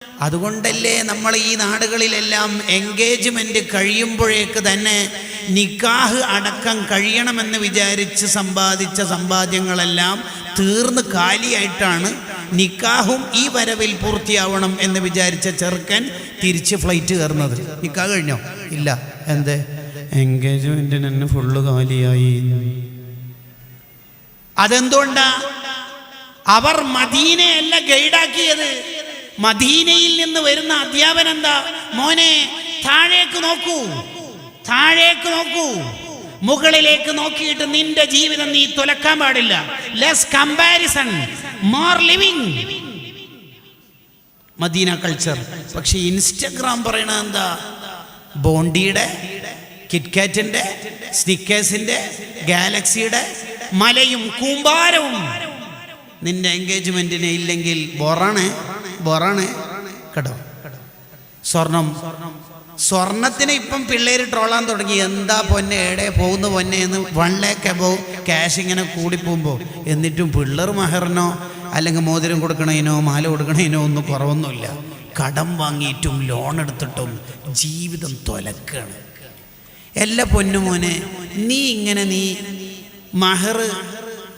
അതുകൊണ്ടല്ലേ നമ്മൾ ഈ നാടുകളിലെല്ലാം എൻഗേജ്മെന്റ് കഴിയുമ്പോഴേക്ക് തന്നെ നിക്കാഹ് അടക്കം കഴിയണമെന്ന് വിചാരിച്ച് സമ്പാദിച്ച സമ്പാദ്യങ്ങളെല്ലാം തീർന്ന് കാലിയായിട്ടാണ് നിക്കാഹും ഈ വരവിൽ പൂർത്തിയാവണം എന്ന് വിചാരിച്ച ചെറുക്കൻ തിരിച്ച് ഫ്ലൈറ്റ് കയറുന്നത്. നിക്കാഹ് കഴിഞ്ഞോ? ഇല്ല. എന്തേ? എൻഗേജ്മെന്റിന് തന്നെ ഫുള്ള് കാലിയായി. അതെന്തുകൊണ്ടാ? അവർ മദീനയല്ല ഗൈഡാക്കിയത്. മദീനയിൽ നിന്ന് വരുന്ന അധ്യാപനം എന്താ? മോനെ താഴേക്ക് നോക്കൂ, താഴേക്ക് നോക്കൂ, മുകളിലേക്ക് നോക്കിയിട്ട് നിന്റെ ജീവിതം നീ തുലക്കാൻ പാടില്ല. Less comparison, more living. മദീന കൾച്ചർ. പക്ഷെ ഇൻസ്റ്റഗ്രാം പറയണത് എന്താ? ബോണ്ടിയുടെ, കിറ്റ്കാറ്റിന്റെ, സ്നിക്കേഴ്സിന്റെ, ഗാലക്സിയുടെ മലയും കൂമ്പാരവും. നിന്റെ എൻഗേജ്മെന്റിന് ഇല്ലെങ്കിൽ ബൊറാണ് കേട്ടോ. സ്വർണത്തിന് ഇപ്പം പിള്ളേര് ട്രോളാൻ തുടങ്ങി. എന്താ പൊന്നെ, എടെ പോകുന്ന പൊന്നെ എന്ന്. 1 lakh above ക്യാഷ് ഇങ്ങനെ കൂടിപ്പോകുമ്പോൾ എന്നിട്ടും പിള്ളേർ മഹറിനോ അല്ലെങ്കിൽ മോതിരം കൊടുക്കണേനോ മാല കൊടുക്കണേനോ ഒന്നും കുറവൊന്നുമില്ല. കടം വാങ്ങിയിട്ടും ലോൺ എടുത്തിട്ടും ജീവിതം തൊലക്കാണ്. എല്ലാ പൊന്നുമോനെ, നീ മഹർ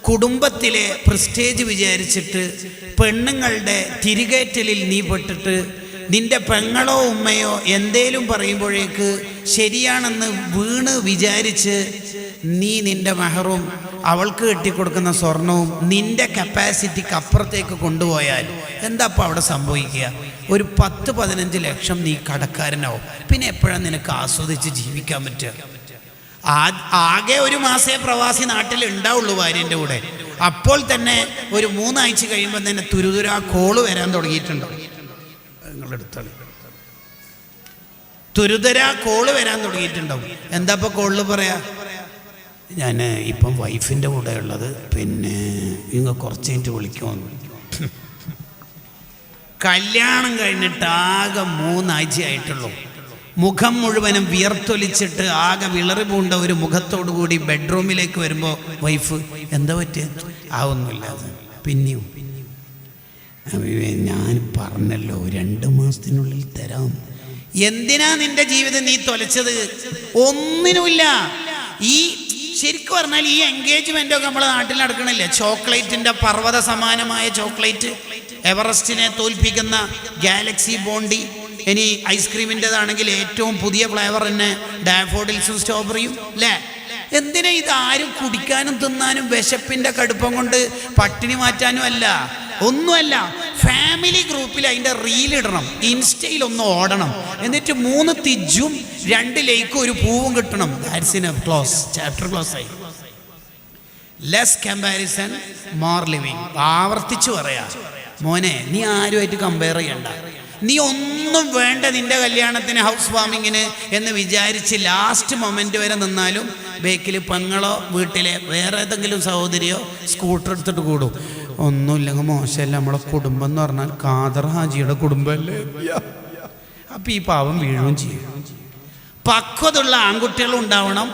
കുടുംബത്തിലെ പ്രസ്റ്റേജ് വിചാരിച്ചിട്ട് പെണ്ണുങ്ങളുടെ തിരികേറ്റലിൽ നീ പെട്ടിട്ട് നിന്റെ പെങ്ങളോ ഉമ്മയോ എന്തേലും പറയുമ്പോഴേക്ക് ശരിയാണെന്ന് വീണ് വിചാരിച്ച് നീ നിന്റെ മഹറും അവൾക്ക് കെട്ടിക്കൊടുക്കുന്ന സ്വർണവും നിന്റെ കപ്പാസിറ്റിക്ക് അപ്പുറത്തേക്ക് കൊണ്ടുപോയാൽ എന്താ അപ്പോൾ അവിടെ സംഭവിക്കുക? ഒരു 10-15 ലക്ഷം നീ കടക്കാരനാവും. പിന്നെ എപ്പോഴാണ് നിനക്ക് ആസ്വദിച്ച് ജീവിക്കാൻ പറ്റുക? ആകെ ഒരു മാസേ പ്രവാസി നാട്ടിൽ ഉണ്ടാവുള്ളൂ ഭാര്യൻ്റെ കൂടെ. അപ്പോൾ തന്നെ ഒരു 3 ആഴ്ച കഴിയുമ്പോൾ തന്നെ തുരുതുരാ കോള് വരാൻ തുടങ്ങിയിട്ടുണ്ടാവും. തുരുതുരാ കോള് വരാൻ തുടങ്ങിയിട്ടുണ്ടാവും. എന്താ ഇപ്പോൾ കോളിൽ പറയാ? ഞാൻ ഇപ്പം വൈഫിൻ്റെ കൂടെ ഉള്ളത്, പിന്നെ ഇങ്ങ് കുറച്ച് കഴിഞ്ഞിട്ട് വിളിക്കുമെന്ന്. കല്യാണം കഴിഞ്ഞിട്ട് ആകെ 3 ആഴ്ച ആയിട്ടുള്ളൂ. മുഖം മുഴുവനും വിയർത്തൊലിച്ചിട്ട് ആകെ വിളറി പൂണ്ട ഒരു മുഖത്തോടു കൂടി ബെഡ്റൂമിലേക്ക് വരുമ്പോൾ വൈഫ് എന്താ പറ്റിയ? ഒന്നുമില്ല. പിന്നെയും ഞാൻ പറഞ്ഞല്ലോ 2 മാസത്തിനുള്ളിൽ തരാം. എന്തിനാ നിന്റെ ജീവിതം നീ തൊലച്ചത്? ഒന്നിനുമില്ല. ഈ ശരിക്കും പറഞ്ഞാൽ ഈ എൻഗേജ്മെന്റ് ഒക്കെ നമ്മളെ നാട്ടിൽ നടക്കണില്ല. ചോക്ലേറ്റിന്റെ പർവ്വത സമാനമായ ചോക്ലേറ്റ്, എവറസ്റ്റിനെ തോൽപ്പിക്കുന്ന ഗാലക്സി ബോണ്ടി. ഇനി ഐസ്ക്രീമിൻ്റെതാണെങ്കിൽ ഏറ്റവും പുതിയ ഫ്ലേവർ തന്നെ ഡാഫോഡിൽസും സ്ട്രോബെറിയും അല്ലേ? എന്തിനാ ഇത്? ആരും കുടിക്കാനും തിന്നാനും വിശപ്പിന്റെ കടുപ്പം കൊണ്ട് പട്ടിണി മാറ്റാനും അല്ല, ഒന്നുമല്ല. ഫാമിലി ഗ്രൂപ്പിൽ അതിൻ്റെ റീലിടണം, ഇൻസ്റ്റയിൽ ഒന്ന് ഓടണം, എന്നിട്ട് 3 തിജ്ജും 2 ലൈക്കും 1 പൂവും കിട്ടണം. That's enough. Close. Chapter close ആയി. Less comparison, more living. ആവർത്തിച്ചു പറയാ, മോനെ നീ ആരുമായിട്ട് കമ്പയർ ചെയ്യണ്ട. നീ ഒന്നും വേണ്ട നിന്റെ കല്യാണത്തിന്, ഹൗസ് വാമിങ്ങിന് എന്ന് വിചാരിച്ച് ലാസ്റ്റ് മൊമെന്റ് വരെ നിന്നാലും ബേക്കിൽ പെങ്ങളോ വീട്ടിലെ വേറെ ഏതെങ്കിലും സഹോദരിയോ സ്കൂട്ടർ എടുത്തിട്ട് കൂടും. ഒന്നുമില്ലെങ്കിൽ മോശമല്ല. നമ്മളെ കുടുംബം എന്ന് പറഞ്ഞാൽ ഖാദർ ഹാജിയുടെ കുടുംബമല്ലേ? അപ്പം ഈ പാവം വീഴുകയും ചെയ്യും. പക്വതുള്ള ആൺകുട്ടികളും ഉണ്ടാവണം.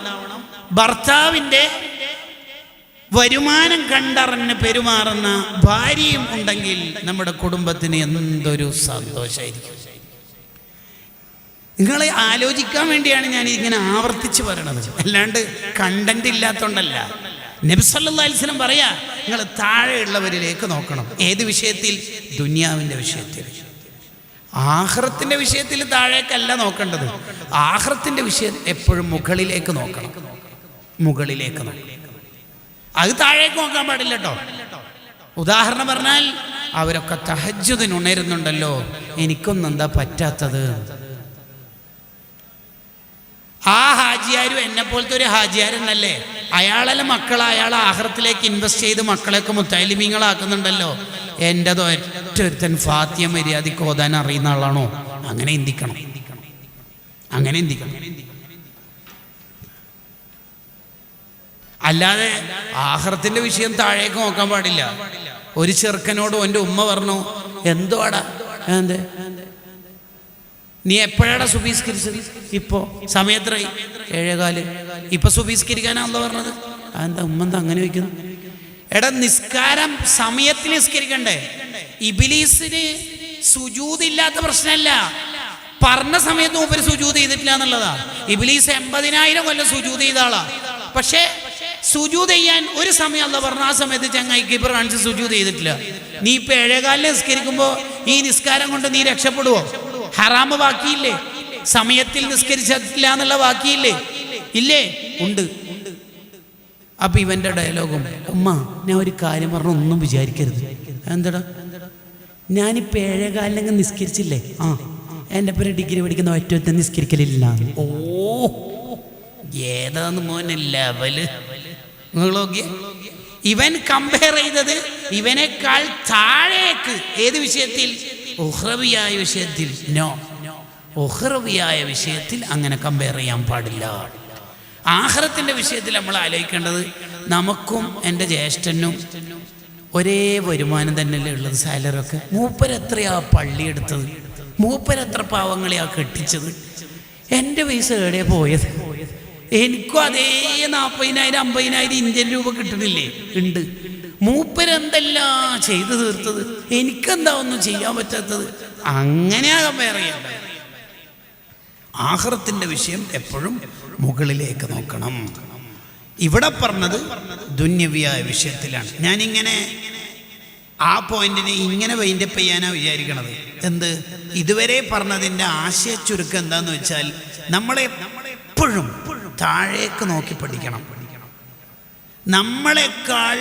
ഭർത്താവിൻ്റെ വരുമാനം കണ്ടറിഞ്ഞ് പെരുമാറുന്ന ഭാര്യയും ഉണ്ടെങ്കിൽ നമ്മുടെ കുടുംബത്തിന് എന്തൊരു സന്തോഷമായിരിക്കും. നിങ്ങളെ ആലോചിക്കാൻ വേണ്ടിയാണ് ഞാൻ ഇങ്ങനെ ആവർത്തിച്ച് പറയണത്, അല്ലാണ്ട് കണ്ടന്റ് ഇല്ലാത്തോണ്ടല്ല. നബി സല്ലല്ലാഹു അലൈഹി വസല്ലം പറയാ, നിങ്ങൾ താഴെയുള്ളവരിലേക്ക് നോക്കണം. ഏത് വിഷയത്തിൽ? ദുനിയാവിൻ്റെ വിഷയത്തിൽ. ആഖിറത്തിന്റെ വിഷയത്തിൽ താഴേക്കല്ല നോക്കേണ്ടത്. ആഖിറത്തിന്റെ വിഷയം എപ്പോഴും മുകളിലേക്ക് നോക്കണം. മുകളിലേക്ക് നോക്കണം. അത് താഴേക്ക് നോക്കാൻ പാടില്ല കേട്ടോ. ഉദാഹരണം പറഞ്ഞാൽ അവരൊക്കെ തഹജ്ജുദിന് ഉണരുന്നുണ്ടല്ലോ, എനിക്കൊന്നും എന്താ പറ്റാത്തത്? ആ ഹാജിയാരും എന്നെ പോലത്തെ ഒരു ഹാജിയാരെന്നല്ലേ? അയാളെ മക്കളെ അയാൾ ആഖിറത്തിലേക്ക് ഇൻവെസ്റ്റ് ചെയ്ത് മക്കളെയൊക്കെ മുത്തഅല്ലിമീങ്ങളാക്കുന്നുണ്ടല്ലോ. എൻ്റെതോ ഒറ്റൊരുത്തൻ ഫാത്തിഹ മര്യാദയ്ക്ക് ഓതാൻ അറിയുന്ന ആളാണോ? അങ്ങനെ ചിന്തിക്കണം. അങ്ങനെ ചിന്തിക്കണം. അല്ലാതെ ആഖിറത്തിന്റെ വിഷയം താഴേക്ക് നോക്കാൻ പാടില്ല. ഒരു ചെറുക്കനോട് എൻ്റെ ഉമ്മ പറഞ്ഞു, എന്തോടാ എന്തേ നീ എപ്പോഴാടാ സുബീസ്കരിച്ചത്? ഇപ്പോൾ സമയത്രായി 7:15. ഇപ്പൊ സുബീസ്കരിക്കാനാണല്ലോ പറഞ്ഞത്. അതെന്താ ഉമ്മ എന്താ അങ്ങനെ വയ്ക്കുന്നു? എടാ നിസ്കാരം സമയത്തിൽ നിസ്കരിക്കണ്ടേ? ഇബിലീസിന് സുജൂദ് ഇല്ലാത്ത പ്രശ്നമല്ല, പറഞ്ഞ സമയത്ത് മൂപ്പര് സുജൂദ് ചെയ്തിട്ടില്ല എന്നുള്ളതാ. ഇബ്ലീസ് 80,000 കൊല്ലം സുജൂദ് ചെയ്ത ആളാ. പക്ഷേ സുജൂദ് ചെയ്യാൻ ഒരു സമയം അല്ല പറഞ്ഞ, ആ സമയത്ത് ചങ്ങായി കിബർ കാണിച്ച് സുജൂദ് ചെയ്തിട്ടില്ല. നീ ഇപ്പൊ 7:15 നിസ്കരിക്കുമ്പോ ഈ നിസ്കാരം കൊണ്ട് നീ രക്ഷപ്പെടുവോ? ഹറാമ് ബാക്കിയില്ലേ? സമയത്തിൽ നിസ്കരിച്ചില്ല എന്നുള്ള ബാക്കിയില്ലേ? ഇല്ലേ? ഉണ്ട്. അപ്പൊ ഇവന്റെ ഡയലോഗും, ഉമ്മ ഞാൻ ഒരു കാര്യം പറഞ്ഞു, ഒന്നും വിചാരിക്കരുത്. എന്താടാ? ഞാനിപ്പോ 7:15 നിസ്കരിച്ചില്ലേ? ആ, എൻ്റെ പേര് ഡിഗ്രി പഠിക്കുന്ന ഒറ്റ നിസ്കരിക്കലില്ല. ഓ, ഏതാന്ന് മോനെ ലെവല്. ഇവൻ കമ്പയർ ചെയ്തത് ഇവനേക്കാൾ താഴേക്ക്. ഏത് വിഷയത്തിൽ? ഉഖ്റവിയായ വിഷയത്തിൽ. നോ, ഉഖ്റവിയായ വിഷയത്തിൽ അങ്ങനെ കമ്പയർ ചെയ്യാൻ പാടില്ല. ആഖിറത്തിന്റെ വിഷയത്തിൽ നമ്മൾ ആലോചിക്കേണ്ടത്, നമുക്കും എൻ്റെ ജ്യേഷ്ഠനും ഒരേ വരുമാനം തന്നെയല്ലേ ഉള്ളത്, സാലറി ഒക്കെ. മൂപ്പരെത്രയാ പള്ളി എടുത്തത്, മൂപ്പരെത്ര പാവങ്ങളെയാ കെട്ടിച്ചത്, എൻ്റെ പൈസ എവിടെ പോയത്? എനിക്കും അതേ 40,000 50,000 ഇന്ത്യൻ രൂപ കിട്ടണില്ലേ? ഉണ്ട്. മൂപ്പരെന്തെല്ലാം ചെയ്തു തീർത്തത്, എനിക്കെന്താ ഒന്നും ചെയ്യാൻ പറ്റാത്തത്? അങ്ങനെയാ കമ്പയർ ചെയ്യേണ്ടത്. ആഖിറത്തിന്റെ വിഷയം എപ്പോഴും മുകളിലേക്ക് നോക്കണം. ഇവിടെ പറഞ്ഞത് ദുന്യവിയായ വിഷയത്തിലാണ്. ഞാനിങ്ങനെ ആ പോയിന്റിനെ ഇങ്ങനെ വൈൻഡപ്പ് ചെയ്യാനാ വിചാരിക്കണത്. എന്ത്? ഇതുവരെ പറഞ്ഞതിൻ്റെ ആശയ ചുരുക്കം എന്താന്ന് വെച്ചാൽ, നമ്മളെപ്പോഴും താഴേക്ക് നോക്കി പഠിക്കണം. നമ്മളെക്കാൾ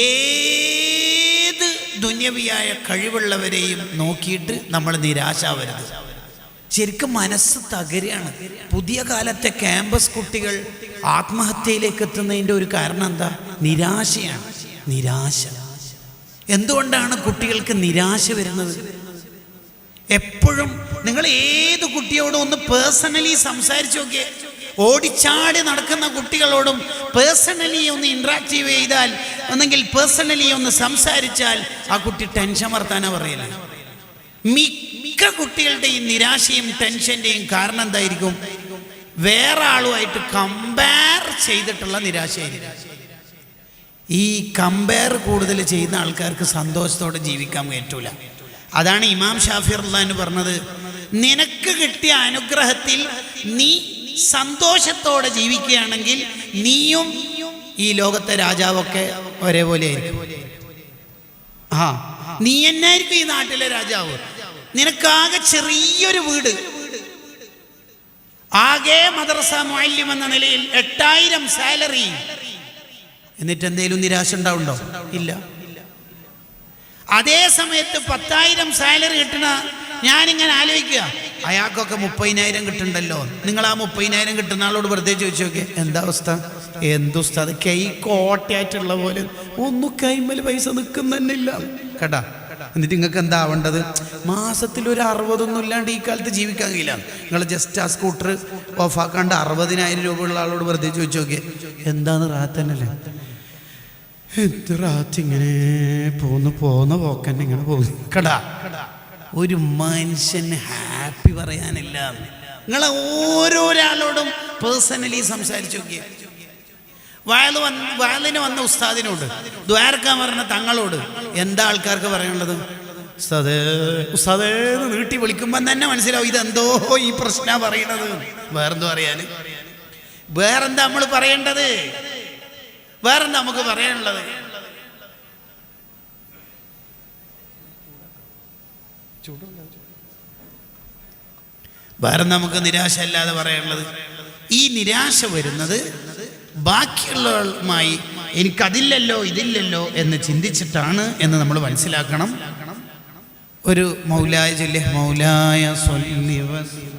ഏത് ദുന്യവിയായ കഴിവുള്ളവരെയും നോക്കിയിട്ട് നമ്മൾ നിരാശാവരുത്. ശരിക്കും മനസ്സ് തകരുകയാണ്. പുതിയ കാലത്തെ ക്യാമ്പസ് കുട്ടികൾ ആത്മഹത്യയിലേക്ക് എത്തുന്നതിൻ്റെ ഒരു കാരണം എന്താ? നിരാശയാണ്. നിരാശ. എന്തുകൊണ്ടാണ് കുട്ടികൾക്ക് നിരാശ വരുന്നത്? എപ്പോഴും നിങ്ങൾ ഏത് കുട്ടിയോടും ഒന്ന് പേഴ്സണലി സംസാരിച്ചു നോക്കിയേ. ഓടിച്ചാടി നടക്കുന്ന കുട്ടികളോടും പേഴ്സണലി ഒന്ന് ഇൻട്രാക്റ്റീവ് ചെയ്താൽ, ഒന്നെങ്കിൽ പേഴ്സണലി ഒന്ന് സംസാരിച്ചാൽ ആ കുട്ടി ടെൻഷൻ വർത്താനാ പറയില്ല. മിക്ക കുട്ടികളുടെയും നിരാശയും ടെൻഷൻ്റെയും കാരണം എന്തായിരിക്കും? വേറെ ആളുമായിട്ട് കമ്പയർ ചെയ്തിട്ടുള്ള നിരാശയായിരിക്കും. ഈ കമ്പയർ കൂടുതൽ ചെയ്യുന്ന ആൾക്കാർക്ക് സന്തോഷത്തോടെ ജീവിക്കാൻ പറ്റൂല. അതാണ് ഇമാം ഷാഫി റളിയല്ലാഹു പറഞ്ഞത്, നിനക്ക് കിട്ടിയ അനുഗ്രഹത്തിൽ നീ സന്തോഷത്തോടെ ജീവിക്കുകയാണെങ്കിൽ നീയും ഈ ലോകത്തെ രാജാവൊക്കെ ഒരേപോലെ ആയിരിക്കും. ആ, നീ എന്നായിരിക്കും ഈ നാട്ടിലെ രാജാവ്. നിനക്കാകെ ചെറിയൊരു വീട്, ആകെ മദ്രസ മുഅല്ലിം എന്ന നിലയിൽ 8000 സാലറി, എന്നിട്ട് എന്തെങ്കിലും നിരാശ ഉണ്ടാവുണ്ടോ? ഇല്ല. അതേ സമയത്ത് 10,000 സാലറി കിട്ടണ ഞാനിങ്ങനെ ആലോചിക്കുക, അയാൾക്കൊക്കെ 30,000 കിട്ടുന്നുണ്ടല്ലോ. നിങ്ങൾ ആ 30,000 കിട്ടുന്ന ആളോട് വെറുതെ ചോദിച്ചു നോക്കിയേ, എന്താ അവസ്ഥ? എന്തുസ്താദ്, കൈ കോട്ടയായിട്ടുള്ള പോലെ ഒന്നും കൈമേൽ പൈസ നിൽക്കുന്നില്ല കേട്ടാ. എന്നിട്ട് നിങ്ങൾക്ക് എന്താ ആവേണ്ടത്? മാസത്തിൽ ഒരു 60 ഇല്ലാണ്ട് ഈ കാലത്ത് ജീവിക്കാൻ കഴിയില്ല. നിങ്ങൾ ജസ്റ്റ് ആ സ്കൂട്ടർ ഓഫാക്കാണ്ട് 60,000 രൂപ ഉള്ള ആളോട് വെറുതെ ചോദിച്ചു നോക്കിയേ, എന്താന്ന് റാത്തന്നല്ലേ? എന്ത് റാത്ത്, ഇങ്ങനെ പോന്ന പോക്കന്നെ ഇങ്ങനെ പോകുന്നു കേട്ടാ. ഒരു മനുഷ്യന് ഹാപ്പി പറയാനില്ല. നിങ്ങൾ ഓരോരാളോടും പേഴ്സണലി സംസാരിച്ചു നോക്കിയേ. വയലിന് വന്ന ഉസ്താദിനോട്, ദ്വാരക്കാൻ പറഞ്ഞ തങ്ങളോട് എന്താ ആൾക്കാർക്ക് പറയാനുള്ളത്? ഉസ്താദേ ഉസ്താദേന്ന് നീട്ടി വിളിക്കുമ്പം തന്നെ മനസ്സിലാവും ഇതെന്തോ ഈ പ്രശ്ന പറയണത്. വേറെന്തോ അറിയാന്, വേറെന്താ നമ്മൾ പറയേണ്ടത്? വേറെന്താ നമുക്ക് പറയാനുള്ളത്? വേറെ നമുക്ക് നിരാശ അല്ലാതെ പറയാനുള്ളത്? ഈ നിരാശ വരുന്നത് ബാക്കിയുള്ളവരുമായി എനിക്കതില്ലല്ലോ ഇതില്ലല്ലോ എന്ന് ചിന്തിച്ചിട്ടാണ് എന്ന് നമ്മൾ മനസ്സിലാക്കണം. ഒരു മൗലായ ചൊല്ലി, മൗലായ സ്വല്ലി വസല്ലം.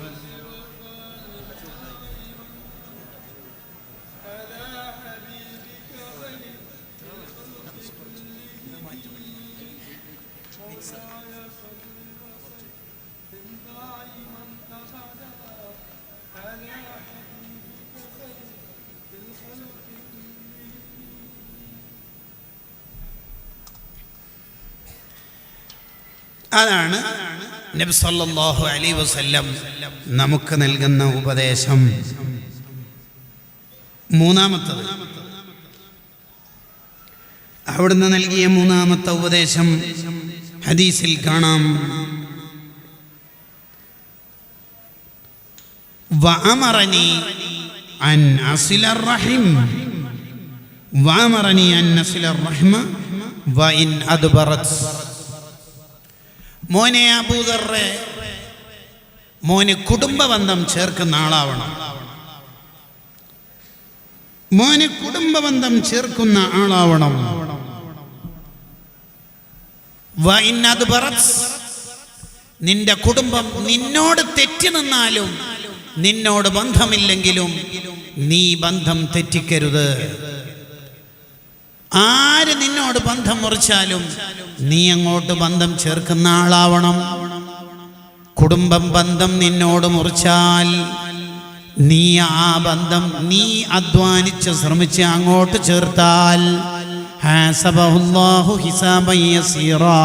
അതാണ് നബി സല്ലല്ലാഹു അലൈഹി വസല്ലം നമുക്ക് നൽകുന്ന ഉപദേശം. മൂന്നാമത്തത്, അവിടുന്ന് നൽകിയ മൂന്നാമത്തെ ഉപദേശം, ഹദീസിൽ കാണാം, വഅമറനി അൻ അസിലർ റഹിം വഅമറനി അൻ അസിലർ റഹ്മ വഇൻ അദ്ബറത്. മോനെ അബൂദർറെ, മോന് കുടുംബബന്ധം ചേർക്കുന്ന ആളാവണം. മോന് കുടുംബബന്ധം ചേർക്കുന്ന ആളാവണം. വഇൻ അദ്ബറത്, നിന്റെ കുടുംബം നിന്നോട് തെറ്റി നിന്നാലും നിന്നോട് ബന്ധമില്ലെങ്കിലും നീ ബന്ധം തെറ്റിക്കരുത്. ആര് നിന്നോട് ബന്ധം മുറിച്ചാലും നീ അങ്ങോട്ട് ബന്ധം ചേർക്കുന്ന ആളാവണം. കുടുംബം ബന്ധം നിന്നോട് മുറിച്ചാൽ നീ ആ ബന്ധം നീ അധ്വാനിച്ച് ശ്രമിച്ച് അങ്ങോട്ട് ചേർത്താൽ ഹസബഹുല്ലാഹു ഹിസാബൻ യസീറാ,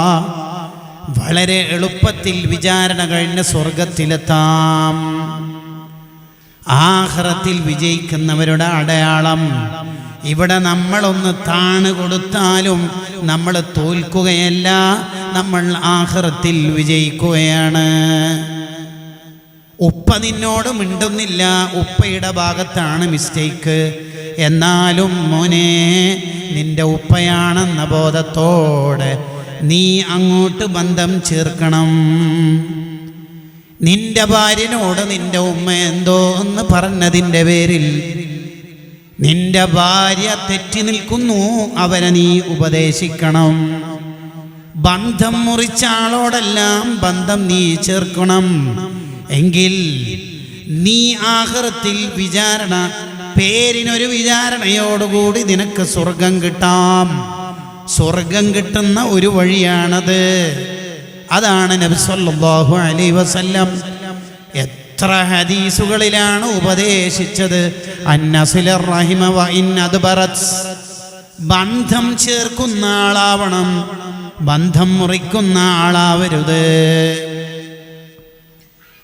വളരെ എളുപ്പത്തിൽ വിചാരണ കഴിഞ്ഞ് സ്വർഗത്തിലെത്താം. ആഖിറത്തിൽ വിജയിക്കുന്നവരുടെ അടയാളം. ഇവിടെ നമ്മളൊന്ന് താണ് കൊടുത്താലും നമ്മൾ തോൽക്കുകയല്ല, നമ്മൾ ആഖിറത്തിൽ വിജയിക്കുകയാണ്. ഉപ്പ നിന്നോട് മിണ്ടുന്നില്ല, ഉപ്പയുടെ ഭാഗത്താണ് മിസ്റ്റേക്ക്. എന്നാലും മോനെ, നിന്റെ ഉപ്പയാണെന്ന ബോധത്തോടെ നീ അങ്ങോട്ട് ബന്ധം ചേർക്കണം. നിന്റെ ഭാര്യനോട് നിന്റെ ഉമ്മ എന്തോ എന്ന് പറഞ്ഞതിൻ്റെ പേരിൽ നിന്റെ ഭാര്യ തെറ്റി നിൽക്കുന്നു, അവരെ നീ ഉപദേശിക്കണം. ബന്ധം മുറിച്ച ആളോടെല്ലാം ബന്ധം നീ ചേർക്കണം. എങ്കിൽ നീ ആഖിറത്തിൽ വിചാരണ, പേരിനൊരു വിചാരണയോടുകൂടി നിനക്ക് സ്വർഗം കിട്ടാം. സ്വർഗം കിട്ടുന്ന ഒരു വഴിയാണത്. അതാണ് നബി സല്ലല്ലാഹു അലൈഹി വസല്ലം എത്ര ഹദീസുകളിലാണ് ഉപദേശിച്ചത്. അന്നസിലർ റഹിമ വ ഇൻ അദ്ബറത്, ബന്ധം ചേർക്കുന്ന ആളാവണം, ബന്ധം മുറിക്കുന്ന ആളാവരുത്.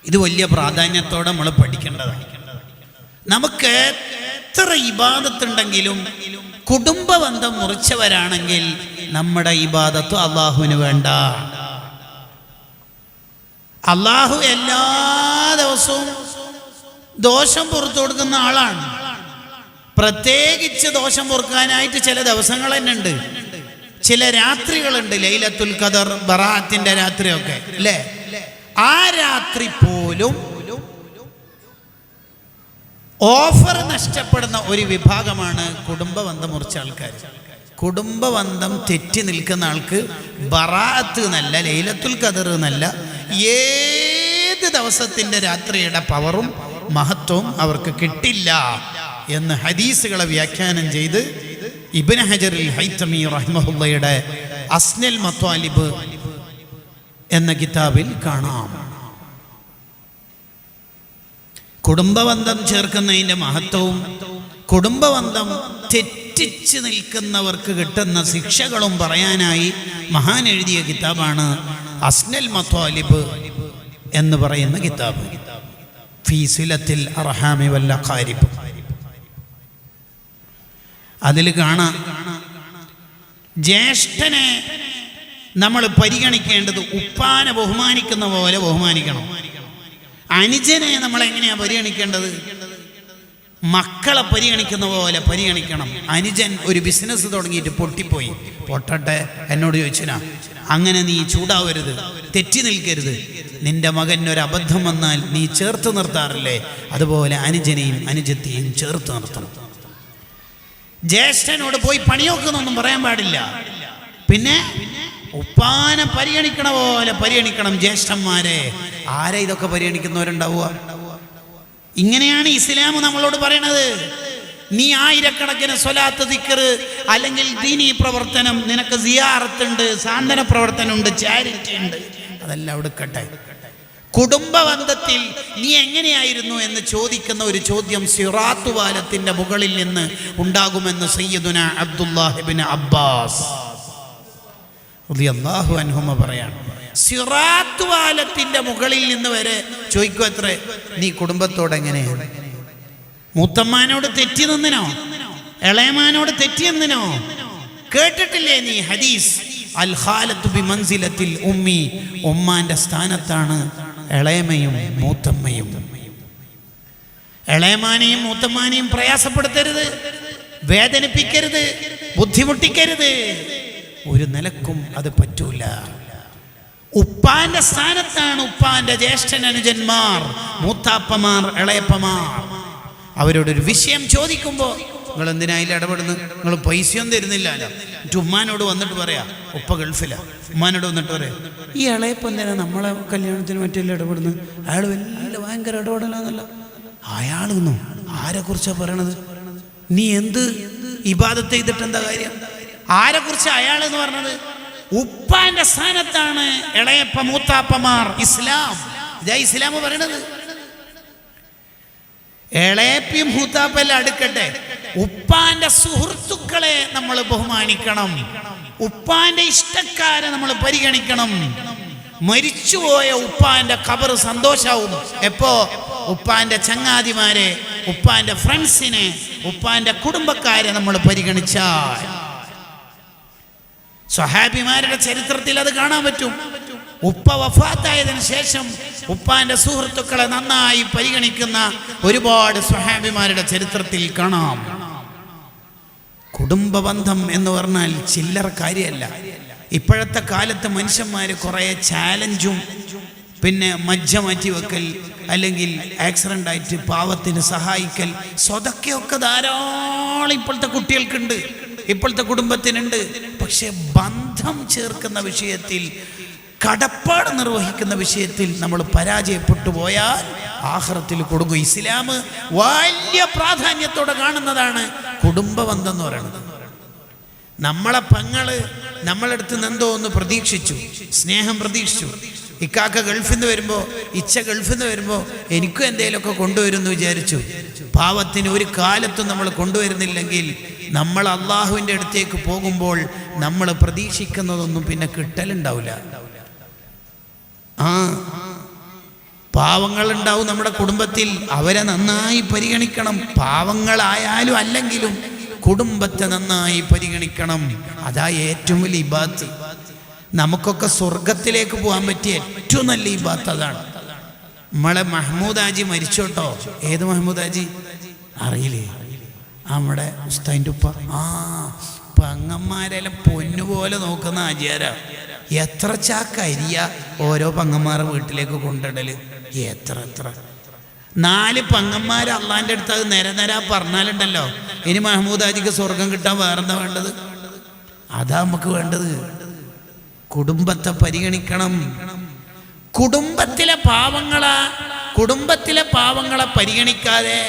ഇത് വലിയ പ്രാധാന്യത്തോടെ നമ്മൾ പഠിക്കേണ്ടതാണ്. നമുക്ക് എത്ര ഇബാദത്തുണ്ടെങ്കിലും കുടുംബ ബന്ധം മുറിച്ചവരാണെങ്കിൽ നമ്മുടെ ഇബാദത്ത് അള്ളാഹുവിന് വേണ്ട. അള്ളാഹു എല്ലാ ദിവസവും ദോഷം പുറത്തു കൊടുക്കുന്ന ആളാണ്. പ്രത്യേകിച്ച് ദോഷം പൊറുക്കാനായിട്ട് ചില ദിവസങ്ങൾ തന്നെ ഉണ്ട്, ചില രാത്രികളുണ്ട്. ലൈലത്തുൽ ഖദർ, ബറാഅത്തിന്റെ രാത്രിയൊക്കെ അല്ലേ? ആ രാത്രി പോലും ഓഫർ നഷ്ടപ്പെടുന്ന ഒരു വിഭാഗമാണ് കുടുംബബന്ധം മുറിച്ച ആൾക്കാർ. കുടുംബബന്ധം തെറ്റി നിൽക്കുന്ന ആൾക്ക് ബറാഅത്ത് എന്നല്ല, ലൈലത്തുൽ ഖദർ എന്നല്ല, ഏത് ദിവസത്തിൻ്റെ രാത്രിയുടെ പവറും മഹത്വവും അവർക്ക് കിട്ടില്ല എന്ന് ഹദീസുകളെ വ്യാഖ്യാനം ചെയ്ത് ഇബ്നു ഹജറുൽ ഹൈതമി റഹിമഹുള്ളയുടെ അസ്നൽ മത്വാലിബ് എന്ന കിതാബിൽ കാണാം. കുടുംബബന്ധം ചേർക്കുന്നതിൻ്റെ മഹത്വവും കുടുംബബന്ധം തെറ്റിച്ച് നിൽക്കുന്നവർക്ക് കിട്ടുന്ന ശിക്ഷകളും പറയാനായി മഹാൻ എഴുതിയ കിതാബാണ് അസ്നൽ മത്വാലിബ് എന്ന് പറയുന്ന കിതാബ്. ഫീ സിലത്തിൽ അർഹാമി വൽ അഖാരിബ്. അതിൽ കാണാം, ജ്യേഷ്ഠനെ നമ്മൾ പരിഗണിക്കേണ്ടത് ഉപ്പാനെ ബഹുമാനിക്കുന്ന പോലെ ബഹുമാനിക്കണം. അനുജനെ നമ്മൾ എങ്ങനെയാ പരിഗണിക്കേണ്ടത്? മക്കളെ പരിഗണിക്കുന്ന പോലെ പരിഗണിക്കണം. അനുജൻ ഒരു ബിസിനസ് തുടങ്ങിയിട്ട് പൊട്ടിപ്പോയി, പൊട്ടട്ടെ, എന്നോട് ചോദിച്ചാ, അങ്ങനെ നീ ചൂടാവരുത്, തെറ്റി നിൽക്കരുത്. നിന്റെ മകൻ ഒരു അബദ്ധം വന്നാൽ നീ ചേർത്ത് നിർത്താറില്ലേ, അതുപോലെ അനുജനെയും അനുജത്തെയും ചേർത്ത് നിർത്തണം. ജ്യേഷ്ഠനോട് പോയി പണിയൊക്കുന്നൊന്നും പറയാൻ പാടില്ല. പിന്നെ ഉപ്പാനെ പരിഗണിക്കണ പോലെ പരിഗണിക്കണം ജ്യേഷ്ഠന്മാരെ. ആരെ ഇതൊക്കെ പരിഗണിക്കുന്നവരുണ്ടാവുക? ഇങ്ങനെയാണ് ഇസ്ലാം നമ്മളോട് പറയണത്. നീ ആയിരക്കണക്കിന് സ്വലാത്ത്, ദിക്ർ, അല്ലെങ്കിൽ ദീനീ പ്രവർത്തനം, നിനക്ക് സിയാറത്തുണ്ട്, സാന്ത്വന പ്രവർത്തനമുണ്ട്, ചാരിറ്റി ഉണ്ട്, അതെല്ലാം എടുക്കട്ടെ. കുടുംബബന്ധത്തിൽ നീ എങ്ങനെയായിരുന്നു എന്ന് ചോദിക്കുന്ന ഒരു ചോദ്യം സിറാത്ത് പാലത്തിന്റെ മുകളിൽ നിന്ന് ഉണ്ടാകുമെന്ന് സയ്യിദുന അബ്ദുല്ലാഹ് ഇബ്നു അബ്ബാസ് റളിയല്ലാഹു അൻഹുമ പറയാണ്. സിറാത്ത് പാലത്തിന്റെ മുകളിൽ നിന്ന് വരെ ചോദിക്കും, എത്ര നീ കുടുംബത്തോട് എങ്ങനെയാണ്? മൂത്തമ്മാനോട് തെറ്റി നിന്നിനോ? ഇളയമാനോട് തെറ്റി നിന്നിനോ? കേട്ടിട്ടില്ലേ നീ ഹദീസ്? അൽ ഖാലത്തു ബിമൻസിലത്തിൽ ഉമ്മി, ഉമ്മാന്റെ സ്ഥാനത്താണ് ഇളയമയും മൂത്തമ്മയും. ഇളയമാനെയും മൂത്തമ്മാനെയും പ്രയാസപ്പെടുത്തരുത്, വേദനിപ്പിക്കരുത്, ബുദ്ധിമുട്ടിക്കരുത്. ഒരു നിലക്കും അത് പറ്റൂല. ഉപ്പാന്റെ സ്ഥാനത്താണ് ഉപ്പാന്റെ ജ്യേഷ്ഠൻ അനുജന്മാർ, മൂത്താപ്പമാർ, ഇളയപ്പമാർ. അവരോടൊരു വിഷയം ചോദിക്കുമ്പോൾ നിങ്ങൾ എന്തിനാ അതിൽ ഇടപെടുന്നു, നിങ്ങൾ പൈസയൊന്നും തരുന്നില്ല. എന്നിട്ട് ഉമ്മാനോട് വന്നിട്ട് പറയാ, ഉപ്പ ഗൾഫിലാ, ഉമ്മാനോട് വന്നിട്ട് പറയാം, ഈ ഇളയപ്പം എന്തിനാ നമ്മളെ കല്യാണത്തിന് മറ്റെല്ലാം ഇടപെടുന്നത്, അയാൾ വലിയ ഭയങ്കര ഇടപെടലാന്നല്ല. അയാളൊന്നും ആരെക്കുറിച്ചാണ് പറയണത്? നീ എന്ത് ഇബാദത്ത് ചെയ്തിട്ട് എന്താ കാര്യം? ആരെക്കുറിച്ച് അയാൾ എന്ന് പറഞ്ഞത്? ഉപ്പാന്റെ സ്ഥാനത്താണ് ഇളയപ്പ മൂത്താപ്പമാർ. ഇസ്ലാം ഇതാ ഇസ്ലാം പറയണത്. ഇളയപ്പിയും മൂത്താപ്പെല്ലാം അടുക്കട്ടെ, ഉപ്പാന്റെ സുഹൃത്തുക്കളെ നമ്മൾ ബഹുമാനിക്കണം, ഉപ്പാന്റെ ഇഷ്ടക്കാരെ നമ്മൾ പരിഗണിക്കണം. മരിച്ചുപോയ ഉപ്പാന്റെ ഖബർ സന്തോഷാവും എപ്പോ? ഉപ്പാന്റെ ചങ്ങാതിമാരെ, ഉപ്പാന്റെ ഫ്രണ്ട്സിനെ, ഉപ്പാന്റെ കുടുംബക്കാരെ നമ്മൾ പരിഗണിച്ചാൽ. സ്വഹാബിമാരുടെ ചരിത്രത്തിൽ അത് കാണാൻ പറ്റും. ഉപ്പ വഫാത്തായതിനു ശേഷം ഉപ്പാന്റെ സുഹൃത്തുക്കളെ നന്നായി പരിഗണിക്കുന്ന ഒരുപാട് സ്വഹാബിമാരുടെ ചരിത്രത്തിൽ കാണാം. കുടുംബബന്ധം എന്ന് പറഞ്ഞാൽ ചില്ലറ കാര്യമല്ല. ഇപ്പോഴത്തെ കാലത്ത് മനുഷ്യന്മാർ കുറേ ചാലഞ്ചും പിന്നെ മജ്ജ മാറ്റി വെക്കൽ, അല്ലെങ്കിൽ ആക്സിഡൻ്റ് ആയിട്ട് പാവത്തിന് സഹായിക്കൽ, സ്വതക്കൊക്കെ ധാരാളം ഇപ്പോഴത്തെ കുട്ടികൾക്കുണ്ട്, ഇപ്പോഴത്തെ കുടുംബത്തിനുണ്ട്. പക്ഷെ ബന്ധം ചേർക്കുന്ന വിഷയത്തിൽ, കടപ്പാട് നിർവഹിക്കുന്ന വിഷയത്തിൽ നമ്മൾ പരാജയപ്പെട്ടു പോയാൽ ആഖിറത്തിൽ കൊടുക്കും. ഇസ്ലാം വലിയ പ്രാധാന്യത്തോടെ കാണുന്നതാണ് കുടുംബബന്ധം എന്ന് പറയുന്നത്. നമ്മളെ പെങ്ങള് നമ്മളടുത്ത് എന്തോ ഒന്ന് പ്രതീക്ഷിച്ചു, സ്നേഹം പ്രതീക്ഷിച്ചു. ഇക്കാക്ക ഗൾഫിൽ നിന്ന് വരുമ്പോൾ, ഇച്ച ഗൾഫിൽ നിന്ന് വരുമ്പോൾ എനിക്കും എന്തെങ്കിലുമൊക്കെ കൊണ്ടുവരുമെന്ന് വിചാരിച്ചു. പാവത്തിന് ഒരു കാലത്തും നമ്മൾ കൊണ്ടുവരുന്നില്ലെങ്കിൽ നമ്മൾ അള്ളാഹുവിൻ്റെ അടുത്തേക്ക് പോകുമ്പോൾ നമ്മൾ പ്രതീക്ഷിക്കുന്നതൊന്നും പിന്നെ കിട്ടലുണ്ടാവില്ല. പാവങ്ങളുണ്ടാവും നമ്മുടെ കുടുംബത്തിൽ, അവരെ നന്നായി പരിഗണിക്കണം. പാവങ്ങളായാലും അല്ലെങ്കിലും കുടുംബത്തെ നന്നായി പരിഗണിക്കണം. അതാ ഏറ്റവും വലിയ ഇബാദത്ത്. നമുക്കൊക്കെ സ്വർഗത്തിലേക്ക് പോകാൻ പറ്റിയ ഏറ്റവും നല്ല ഇബാദത്ത് അതാണ്. നമ്മളെ മഹ്മൂദ് ഹാജി മരിച്ചോട്ടോ. ഏത് മഹ്മൂദ് ഹാജി അറിയില്ലേ? നമ്മുടെ ഉസ്താദിൻ്റെ ഉപ്പ. പെങ്ങന്മാരെല്ലാം പൊന്നുപോലെ നോക്കുന്ന ആചാര. എത്ര ചാക്കരിയ ഓരോ പെങ്ങന്മാരെ വീട്ടിലേക്ക് കൊണ്ടിടല്. എത്ര 4 പെങ്ങന്മാർ അള്ളാൻ്റെ അടുത്ത് അത് നിരനിരാ പറഞ്ഞാലുണ്ടല്ലോ, ഇനി മഹ്മൂദ് ഹാജിക്ക് സ്വർഗം കിട്ടാൻ വേറെന്താ വേണ്ടത്? അതാ നമുക്ക് വേണ്ടത്. കുടുംബത്തെ പരിഗണിക്കണം. കുടുംബത്തിലെ പാവങ്ങളെ പരിഗണിക്കാതെ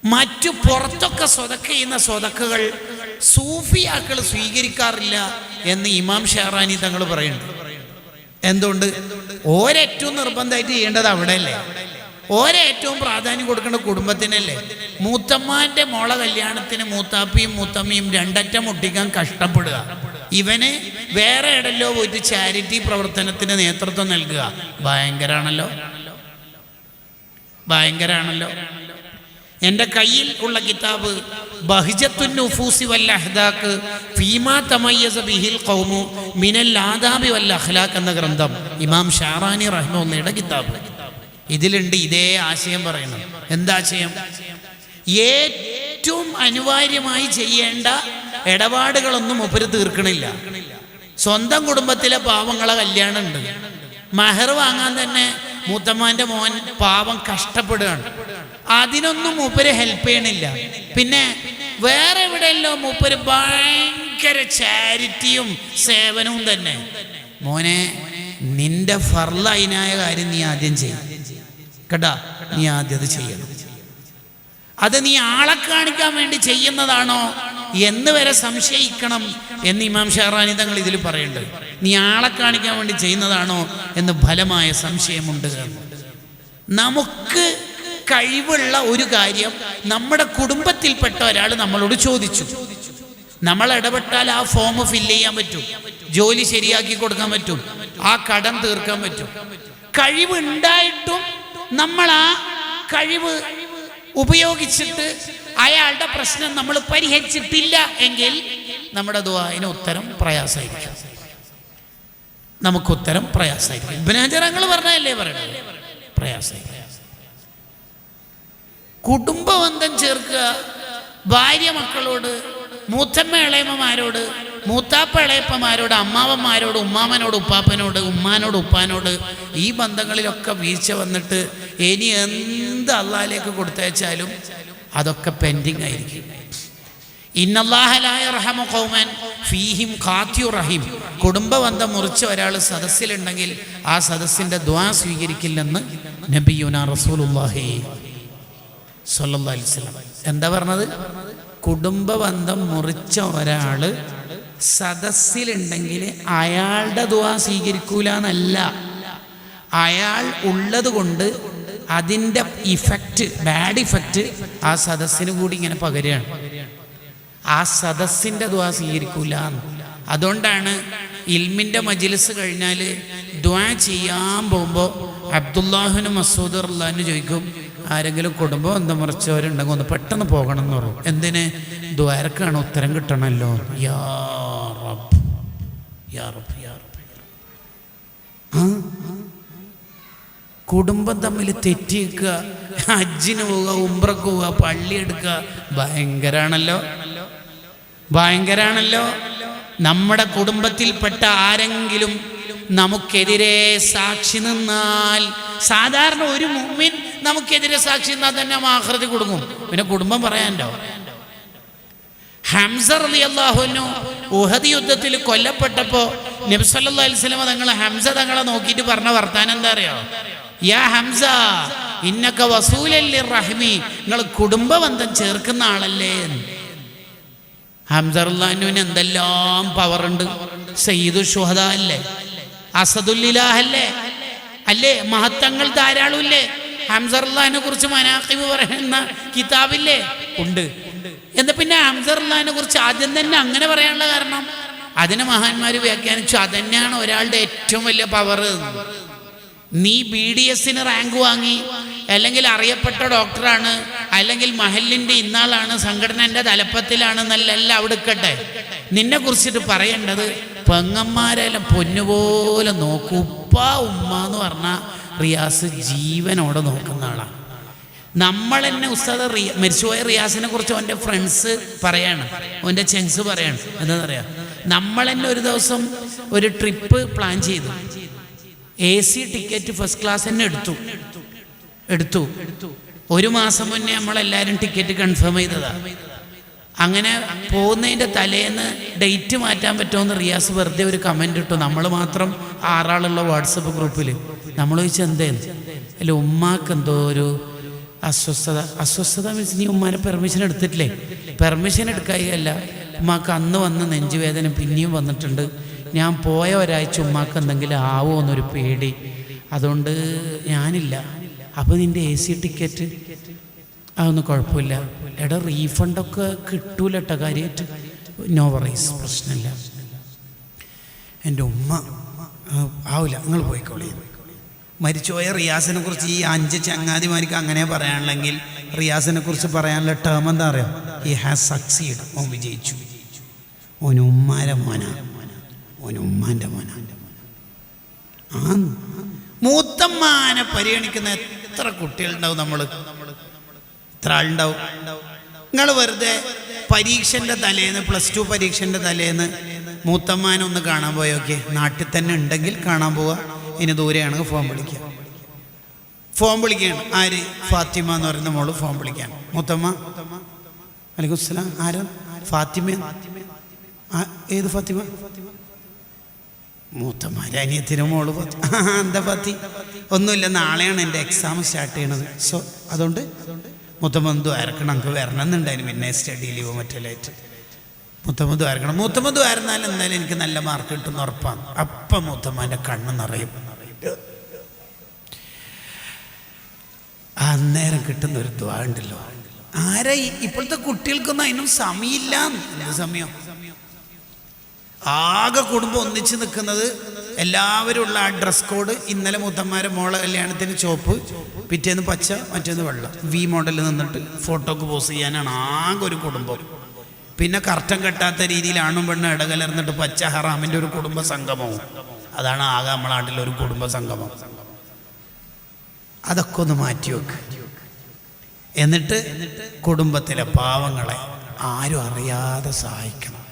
മറ്റു പുറത്തൊക്കെ സ്വതക്ക ചെയ്യുന്ന സ്വതക്കകൾ സൂഫിയാക്കൾ സ്വീകരിക്കാറില്ല എന്ന് ഇമാം ഷെഹറാനി തങ്ങൾ പറയുന്നുണ്ട്. എന്തുകൊണ്ട്? ഓരേറ്റവും നിർബന്ധമായിട്ട് ചെയ്യേണ്ടത് അവിടെയല്ലേ? ഓരേറ്റവും പ്രാധാന്യം കൊടുക്കേണ്ട കുടുംബത്തിനല്ലേ? മൂത്തമ്മാന്റെ മോളെ കല്യാണത്തിന് മൂത്താപ്പിയും മൂത്തമ്മയും രണ്ടറ്റം മുട്ടിക്കാൻ കഷ്ടപ്പെടുക, ഇവന് വേറെ ഇടല്ലോ പോയിട്ട് ചാരിറ്റി പ്രവർത്തനത്തിന് നേതൃത്വം നൽകുക. ഭയങ്കരാണല്ലോ. എൻ്റെ കയ്യിൽ ഉള്ള കിതാബ് ബഹിജത്തുൻ നുഫൂസി വൽ അഹ്ദാഖ് ഫീമാ തമയ്യസ ബിഹിൽ ഖൗമു മിനൽ ആദാബി വൽ അഖ്ലാഖ് എന്ന ഗ്രന്ഥം ഇമാം ഷാറാനി റഹ്മത്തുള്ളാഹിയുടെ കിതാബ്. ഇതിലുണ്ട് ഇതേ ആശയം പറയുന്നത്. എന്താശയം? ഏറ്റവും അനിവാര്യമായി ചെയ്യേണ്ട ഇടപാടുകളൊന്നും മൂപ്പര് തീർക്കണില്ല. സ്വന്തം കുടുംബത്തിലെ പാവങ്ങളെ കല്യാണം ഉണ്ട്, മഹർ വാങ്ങാൻ തന്നെ മൂത്തമ്മാന്റെ മോൻ പാവം കഷ്ടപ്പെടുകയാണ്, അതിനൊന്നും മൂപ്പര് ഹെൽപ്പ് ചെയ്യണില്ല. പിന്നെ വേറെ എവിടെയല്ലോ മൂപ്പര് ഭയങ്കര ചാരിറ്റിയും സേവനവും തന്നെ. മോനെ, നിന്റെ ഫർളൈനായ കാര്യം നീ ആദ്യം ചെയ്യും കേട്ടാ. നീ ആദ്യം അത് ചെയ്യണം. അത് നീ ആളെ കാണിക്കാൻ വേണ്ടി ചെയ്യുന്നതാണോ എന്ന് വരെ സംശയിക്കണം എന്ന് ഇമാം ഷെഹറാനി തങ്ങൾ ഇതിൽ പറയുന്നുണ്ട്. നീ ആളെ കാണിക്കാൻ വേണ്ടി ചെയ്യുന്നതാണോ എന്ന് ഫലമായ സംശയമുണ്ട്. നമുക്ക് കഴിവുള്ള ഒരു കാര്യം നമ്മുടെ കുടുംബത്തിൽപ്പെട്ട ഒരാൾ നമ്മളോട് ചോദിച്ചു, നമ്മൾ ഇടപെട്ടാൽ ആ ഫോം ഫില്ല് ചെയ്യാൻ പറ്റും, ജോലി ശരിയാക്കി കൊടുക്കാൻ പറ്റും, ആ കടം തീർക്കാൻ പറ്റും. കഴിവുണ്ടായിട്ടും നമ്മൾ ആ കഴിവ് ഉപയോഗിച്ചിട്ട് അയാളുടെ പ്രശ്നം നമ്മൾ പരിഹരിച്ചിട്ടില്ല എങ്കിൽ നമ്മുടെ ദുആഇന് ഉത്തരം പ്രയാസമായിരിക്കും. നമുക്ക് ഉത്തരം പ്രയാസമായിരിക്കും. ഇബ്നു ഹജർ തങ്ങൾ പറഞ്ഞല്ലേ പറയണത്, പ്രയാസമായിരിക്കും. കുടുംബബന്ധം ചേർക്കുക, ഭാര്യ മക്കളോട്, മൂത്തമ്മ ഇളയമ്മമാരോട്, മൂത്താപ്പ ഇളയപ്പമാരോട്, അമ്മാവന്മാരോട്, ഉമ്മാമനോട്, ഉപ്പാപ്പനോട്, ഉമ്മാനോട്, ഉപ്പാനോട്, ഈ ബന്ധങ്ങളിലൊക്കെ വീഴ്ച വന്നിട്ട് ഇനി എന്ത് അള്ളാഹിലേക്ക് കൊടുത്തയച്ചാലും അതൊക്കെ പെൻഡിങ് ആയിരിക്കും. ഇന്നല്ലാഹ ലാ യർഹമു ഖൗമൻ ഫീഹിം ഖാതിഉർ റഹീം. കുടുംബബന്ധം മുറിച്ച ഒരാൾ സദസ്സിലുണ്ടെങ്കിൽ ആ സദസ്സിൻ്റെ ദുആ സ്വീകരിക്കില്ലെന്ന് നബിയുനാ റസൂലുള്ളാഹി സ്വല്ലല്ലാഹു അലൈഹി വസല്ലം. എന്താ പറഞ്ഞത്? കുടുംബബന്ധം മുറിച്ച ഒരാൾ സദസ്സിലുണ്ടെങ്കിൽ അയാളുടെ ദുആ സ്വീകരിക്കൂല എന്നല്ല, അയാൾ ഉള്ളത് കൊണ്ട് അതിൻ്റെ ഇഫക്റ്റ്, ബാഡ് ഇഫക്റ്റ് ആ സദസ്സിന് കൂടി ഇങ്ങനെ പകരുകയാണ്. ആ സദസ്സിൻ്റെ ദുആ സ്വീകരിക്കൂല. അതുകൊണ്ടാണ് ഇൽമിൻ്റെ മജ്ലിസ് കഴിഞ്ഞാൽ ദുആ ചെയ്യാൻ പോകുമ്പോൾ അബ്ദുല്ലാഹിബ്നു മസ്ഊദ് റളിയല്ലാഹു ചോദിക്കും, ആരെങ്കിലും കുടുംബം ബന്ധം മുറിച്ചവരുണ്ടെങ്കിൽ ഒന്ന് പെട്ടെന്ന് പോകണം എന്ന് പറയും. എന്തിന്? ദുആർക്കാണ് ഉത്തരം കിട്ടണമല്ലോ. യാ റബ്ബ് യാ റബ്ബ് യാ റബ്ബ്. കുടുംബം തമ്മിൽ തെറ്റിക്കുക, ഹജ്ജിന് പോവുക, ഉംറക്ക് പോവുക, പള്ളി എടുക്കുക, ഭയങ്കരാണല്ലോ, ഭയങ്കരാണല്ലോ. നമ്മുടെ കുടുംബത്തിൽപ്പെട്ട ആരെങ്കിലും നമുക്കെതിരെ സാക്ഷി നിന്നാൽ, സാധാരണ ഒരു മുഅ്മിൻ നമുക്കെതിരെ സാക്ഷി നിന്നാൽ തന്നെ ആഖിറത്തിൽ കൊടുക്കും, പിന്നെ കുടുംബം പറയാനുണ്ടോ? ഹംസ റളിയല്ലാഹു അൻഹു ഉഹദ് യുദ്ധത്തിൽ കൊല്ലപ്പെട്ടപ്പോൾ നബി സല്ലല്ലാഹു അലൈഹി വസല്ലം തങ്ങൾ ഹംസ തങ്ങളെ നോക്കിയിട്ട് പറഞ്ഞ വർത്താനം എന്താ അറിയോ? യാ ഹംസ ഇന്നക വസൂലൻ ലിർറഹ്മി, നിങ്ങൾ കുടുംബബന്ധം ചേർക്കുന്ന ആളല്ലേ. ഹംസ റളിയല്ലാഹു അൻഹുവിന് എന്തെല്ലാം പവറുണ്ട്. സയ്യിദു ശുഹദാ അല്ലേ, അസദുല്ലിലാഹ് അല്ലേ, മഹത്വങ്ങൾ ധാരാളം ഇല്ലേ. ഹംസ റളിയല്ലാഹു അൻഹുവിനെ കുറിച്ച് മനാഖിബ് പറയുന്ന കിതാബില്ലേ? ഉണ്ട്. എന്താ പിന്നെ ഹംസ റളിയല്ലാഹു അൻഹുവിനെ കുറിച്ച് ആദ്യം തന്നെ അങ്ങനെ പറയാനുള്ള കാരണം? അതിനെ മഹാന്മാർ വ്യാഖ്യാനിച്ചു, അതന്നെയാണ് ഒരാളുടെ ഏറ്റവും വലിയ പവർ. നീ BDSന് റാങ്ക് വാങ്ങി, അല്ലെങ്കിൽ അറിയപ്പെട്ട ഡോക്ടറാണ്, അല്ലെങ്കിൽ മഹലിൻ്റെ ഇന്നാളാണ്, സംഘടനൻ്റെ തലപ്പത്തിലാണെന്നല്ല അവിടെ നിൽക്കട്ടെ. നിന്നെ കുറിച്ചിട്ട് പറയേണ്ടത് പെങ്ങന്മാരെല്ലാം പൊന്നുപോലെ നോക്കൂ. ഉപ്പ ഉമ്മ എന്ന് പറഞ്ഞാൽ റിയാസ് ജീവനോടെ നോക്കുന്ന ആളാണ്. നമ്മൾ തന്നെ ഉസ്താദ് മരിച്ചുപോയ റിയാസിനെ കുറിച്ച് അവൻ്റെ ഫ്രണ്ട്സ് പറയാണ്, അവൻ്റെ ചെങ്സ് പറയാണ്. എന്താ പറയുക, നമ്മൾ തന്നെ ഒരു ദിവസം ഒരു ട്രിപ്പ് പ്ലാൻ ചെയ്തു. AC ടിക്കറ്റ് ഫസ്റ്റ് ക്ലാസ് തന്നെ എടുത്തു. ഒരു മാസം മുന്നേ നമ്മളെല്ലാവരും ടിക്കറ്റ് കൺഫേം ചെയ്തതാണ്. അങ്ങനെ പോകുന്നതിൻ്റെ തലേന്ന് ഡേറ്റ് മാറ്റാൻ പറ്റുമെന്ന് റിയാസ് വെറുതെ ഒരു കമൻ്റ് ഇട്ടു. നമ്മൾ മാത്രം 6 ആളുള്ള വാട്സപ്പ് ഗ്രൂപ്പിൽ. നമ്മൾ ചോദിച്ചാൽ എന്തേന്ന്? അല്ല, ഉമ്മാക്ക് എന്തോ ഒരു അസ്വസ്ഥത മീൻസ് നീ ഉമ്മാനെ പെർമിഷൻ എടുത്തിട്ടില്ലേ? പെർമിഷൻ എടുക്കുകയല്ല, ഉമ്മാക്ക് അന്ന് വന്ന് നെഞ്ചുവേദന പിന്നെയും വന്നിട്ടുണ്ട്. ഞാൻ പോയ ഒരാഴ്ച ഉമ്മാക്ക് എന്തെങ്കിലും ആവുമോ എന്നൊരു പേടി, അതുകൊണ്ട് ഞാനില്ല. അപ്പോൾ നിൻ്റെ AC ടിക്കറ്റ് അതൊന്നും കുഴപ്പമില്ല. എടാ റീഫണ്ടൊക്കെ കിട്ടൂല കേട്ടോ, കാര്യമായിട്ട്. നോ വറീസ്, പ്രശ്നമില്ല. എൻ്റെ ഉമ്മ ആവില്ല, നിങ്ങൾ പോയിക്കോളി. മരിച്ചുപോയ റിയാസിനെ കുറിച്ച് ഈ 5 ചങ്ങാതിമാർക്ക് അങ്ങനെ പറയാനുള്ളെങ്കിൽ റിയാസിനെ കുറിച്ച് പറയാനുള്ള ടേം എന്താ അറിയാം? He has succeed. ഓൻ വിജയിച്ചു. ഓൻ ഉമ്മാൻ്റെ മോനാണ്, ഓൻ ഉമ്മാൻ്റെ മോനാണ്. മൂത്തമ്മാനെ പരിഗണിക്കുന്ന എത്ര കുട്ടികളുണ്ടാവും? നമ്മൾ എത്ര ആളുണ്ടാവും? നിങ്ങൾ വെറുതെ പരീക്ഷൻ്റെ തലേന്ന്, +2 പരീക്ഷൻ്റെ തലേന്ന് മൂത്തമ്മാനൊന്ന് കാണാൻ പോയൊക്കെ. നാട്ടിൽ തന്നെ ഉണ്ടെങ്കിൽ കാണാൻ പോവുക, ഇനി ദൂരെയാണെങ്കിൽ ഫോൺ വിളിക്കുകയാണ്. ആര്? ഫാത്തിമ എന്ന് പറയുന്ന മോള് ഫോൺ വിളിക്കാൻ. മൂത്തമ്മ വലൈക്കും സ്സലാം. ആരോ? ഫാത്തിമ. ഏത് ഫാത്തിമ? മൂത്തമ്മ അനിയത്തിന് മോള്. എന്താ ഫാത്തി? ഒന്നുമില്ല, നാളെയാണ് എൻ്റെ എക്സാം സ്റ്റാർട്ട് ചെയ്യണത്. സോ അതുകൊണ്ട് മൂത്തമ്മ ദ്വാരക്കണം, നമുക്ക് വരണം എന്നുണ്ടായിരുന്നു. പിന്നെ സ്റ്റഡി ലീവ് മറ്റേലായിട്ട് മൂത്തമ്മ ദ്വാരക്കണം. മൂത്തമ്മ ദ്വാരന്നാൽ എന്തായാലും എനിക്ക് നല്ല മാർക്ക് കിട്ടുമെന്ന് ഉറപ്പാണ്. അപ്പം മൂത്തമ്മൻ്റെ കണ്ണ് നിറയും. അന്നേരം കിട്ടുന്നൊരു ദ്വാ ഉണ്ടല്ലോ. ആരാ ഇപ്പോഴത്തെ കുട്ടികൾക്കൊന്നും അതിനും സമയമില്ല. എന്ത് സമയം? ആകെ കുടുംബം ഒന്നിച്ച് നിൽക്കുന്നത്, എല്ലാവരും ഉള്ള ആ ഡ്രസ് കോഡ്. ഇന്നലെ മൂത്തന്മാരെ മോളെ കല്യാണത്തിന് ചോപ്പ്, പിറ്റേന്ന് പച്ച, മറ്റേന്ന് വെള്ള, V മോഡലിൽ നിന്നിട്ട് ഫോട്ടോക്ക് പോസ് ചെയ്യാനാണ് ആകെ ഒരു കുടുംബം. പിന്നെ കർട്ടൻ കെട്ടാത്ത രീതിയിൽ ആണും പെണ്ണും ഇടകലർന്നിട്ട് പച്ച ഹറാമിൻ്റെ ഒരു കുടുംബ സംഗമവും. അതാണ് ആകെ നമ്മളെ നാട്ടിലൊരു കുടുംബ സംഗമം. അതൊക്കെ ഒന്ന് മാറ്റി വെക്ക്. എന്നിട്ട് കുടുംബത്തിലെ പാവങ്ങളെ ആരും അറിയാതെ സഹായിക്കണം.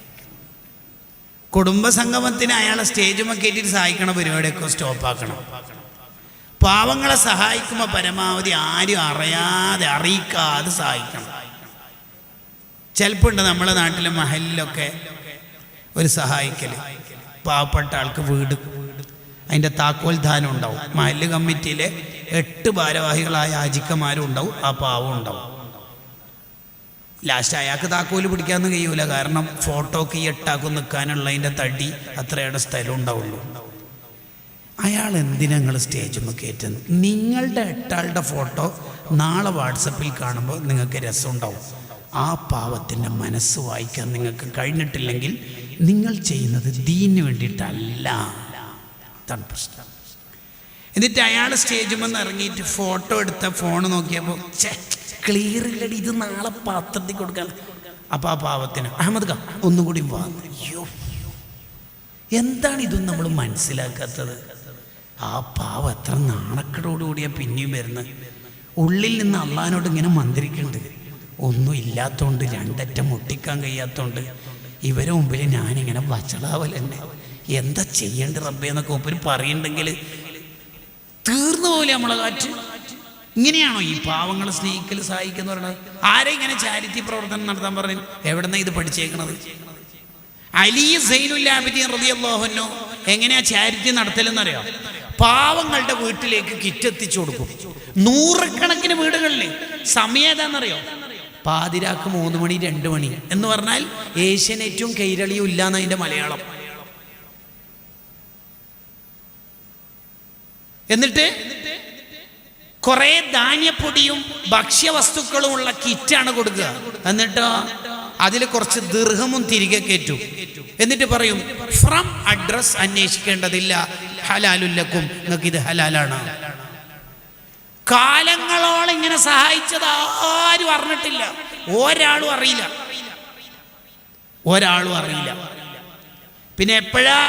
കുടുംബ സംഗമത്തിന് അയാളെ സ്റ്റേജുമൊക്കെ കയറ്റിയിട്ട് സഹായിക്കണ പരിപാടിയൊക്കെ സ്റ്റോപ്പാക്കണം. പാവങ്ങളെ സഹായിക്കുമ്പോൾ പരമാവധി ആരും അറിയിക്കാതെ സഹായിക്കണം. ചിലപ്പോൾ ഉണ്ട് നമ്മളെ നാട്ടിലെ മഹലിലൊക്കെ ഒരു സഹായിക്കൽ. പാവപ്പെട്ട ആൾക്ക് വീട്, അതിൻ്റെ താക്കോൽ ദാനം ഉണ്ടാവും. മഹല്ല് കമ്മിറ്റിയിലെ 8 ഭാരവാഹികളായ ആജിക്കന്മാരും ഉണ്ടാവും, ആ പാവം ഉണ്ടാവും. ലാസ്റ്റ് അയാൾക്ക് താക്കോല് പിടിക്കാമെന്ന് കഴിയൂല, കാരണം ഫോട്ടോക്ക് ഈ 8 ആൾക്ക് നിൽക്കാനുള്ളതിൻ്റെ തടി അത്രയുടെ സ്ഥലം ഉണ്ടാവുള്ളൂ. അയാൾ എന്തിനാ നിങ്ങൾ സ്റ്റേജിൽ കയറ്റുന്നത്? നിങ്ങളുടെ 8 ആളുടെ ഫോട്ടോ നാളെ വാട്സപ്പിൽ കാണുമ്പോൾ നിങ്ങൾക്ക് രസമുണ്ടാവും. ആ പാവത്തിൻ്റെ മനസ്സ് വായിക്കാൻ നിങ്ങൾക്ക് കഴിഞ്ഞിട്ടില്ലെങ്കിൽ നിങ്ങൾ ചെയ്യുന്നത് ദീനിന് വേണ്ടിയിട്ടല്ല. അതാണ് പ്രശ്നം. എന്നിട്ട് അയാൾ സ്റ്റേജിൽ നിന്ന് ഇറങ്ങിയിട്ട് ഫോട്ടോ എടുത്ത ഫോൺ നോക്കിയപ്പോൾ ക്ലിയർ ഇല്ലടി, ഇത് നാളെ പാത്രത്തിൽ കൊടുക്കാൻ. അപ്പോൾ ആ പാവത്തിന് അഹമ്മദ് ഖാൻ ഒന്നുകൂടി വന്നു. അയ്യോ, എന്താണ് ഇതൊന്നും നമ്മൾ മനസ്സിലാക്കാത്തത്? ആ പാവം എത്ര നാണക്കേടോടുകൂടിയാണ് പിന്നെയും വരുന്നത്. ഉള്ളിൽ നിന്ന് അള്ളാഹിനോട് ഇങ്ങനെ മന്ത്രിക്കുന്നുണ്ട്, ഒന്നും ഇല്ലാത്തതുകൊണ്ട്, 2 അറ്റം മുട്ടിക്കാൻ കഴിയാത്തതുകൊണ്ട് ഇവരെ മുമ്പിൽ ഞാനിങ്ങനെ വച്ചളാവലെന്നെ, എന്താ ചെയ്യേണ്ട റബ്ബേ എന്നൊക്കെ ഒപ്പര് പറയുന്നുണ്ടെങ്കിൽ തീർന്നു പോലെ നമ്മളെ കാറ്റ്. ഇങ്ങനെയാണോ ഈ പാവങ്ങളെ സ്നേഹിക്കൽ സഹായിക്കുന്ന പറയുന്നത്? ആരെ ഇങ്ങനെ ചാരിറ്റി പ്രവർത്തനം നടത്താൻ പറഞ്ഞു? എവിടെന്നാ ഇത് പഠിച്ചേക്കണത്? അലി സൈനുൽ ആബിദീൻ റളിയല്ലാഹു അൻഹു എങ്ങനെയാ ചാരിറ്റി നടത്തലെന്നറിയോ? പാവങ്ങളുടെ വീട്ടിലേക്ക് കിറ്റ് എത്തിച്ചു കൊടുക്കും. 100 കണക്കിന് വീടുകളിൽ. സമയം ഏതാണെന്നറിയോ? പാതിരാക്ക് 3 മണി 2 മണി എന്ന് പറഞ്ഞാൽ ഏഷ്യനെറ്റും കൈരളിയും ഇല്ലാന്ന് അതിൻ്റെ മലയാളം. എന്നിട്ട് കുറെ ധാന്യപ്പൊടിയും ഭക്ഷ്യവസ്തുക്കളും ഉള്ള കിറ്റാണ് കൊടുക്കുക. എന്നിട്ടോ അതിൽ കുറച്ച് ദിർഹമും തിരികെ കയറ്റും. എന്നിട്ട് പറയും, ഫ്രം അഡ്രസ് അന്വേഷിക്കേണ്ടതില്ല, ഹലാലുല്ലക്കും, നിങ്ങൾക്ക് ഇത് ഹലാലാണ്. കാലങ്ങളോളം ഇങ്ങനെ സഹായിച്ചത് ആരും അറിഞ്ഞിട്ടില്ല, ഒരാളും അറിയില്ല. പിന്നെ എപ്പോഴാ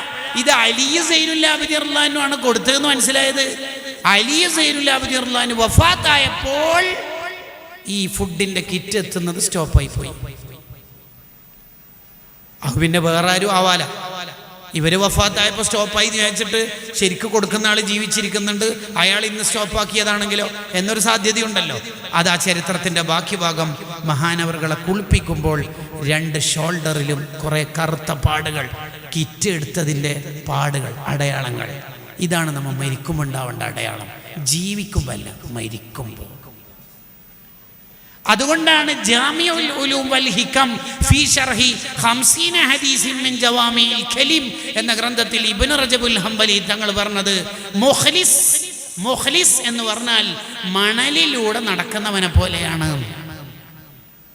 ഇത് അലി സൈനുൽ ആബിദീൻ റളിയല്ലാഹു അൻഹു ആണ് കൊടുത്തതെന്ന് മനസ്സിലായത്? അലി സൈനുൽ ആബിദീൻ റളിയല്ലാഹു അൻഹു വഫാത്തായപ്പോൾ ഈ ഫുഡിന്റെ കിറ്റ് എത്തുന്നത് സ്റ്റോപ്പായി പോയി. പിന്നെ വേറെ ആരും ആവാല. ഇവര് വഫാത്തായപ്പോൾ സ്റ്റോപ്പായി വിചാരിച്ചിട്ട് ശരിക്കും കൊടുക്കുന്ന ആൾ ജീവിച്ചിരിക്കുന്നുണ്ട്, അയാൾ ഇന്ന് സ്റ്റോപ്പാക്കിയതാണെങ്കിലോ എന്നൊരു സാധ്യതയുണ്ടല്ലോ. അത് ആ ചരിത്രത്തിന്റെ ബാക്കി ഭാഗം മഹാനവറുകളെ കുളിപ്പിക്കുമ്പോൾ 2 ഷോൾഡറിലും കുറെ കറുത്ത പാടുകൾ, കിറ്റ് എടുത്തതിൻ്റെ പാടുകൾ, അടയാളങ്ങൾ. ഇതാണ് നമ്മൾ മരിക്കുമ്പോൾ ഉണ്ടാവേണ്ട അടയാളം, ജീവിക്കുമ്പോൾ അല്ല, മരിക്കുമ്പോൾ. അതുകൊണ്ടാണ് ജാമിഉൽ ഉലൂം വൽ ഹികം ഫീ ശർഹി 50 ഹദീസിൻ മിൻ ജവാമിഉൽ കലിം എന്ന ഗ്രന്ഥത്തിൽ ഇബ്നു റജബുൽ ഹംബലി തങ്ങൾ പറഞ്ഞത്, മുഖ്ലിസ് എന്ന് പറഞ്ഞാൽ മണലിലൂടെ നടക്കുന്നവനെ പോലെയാണ്.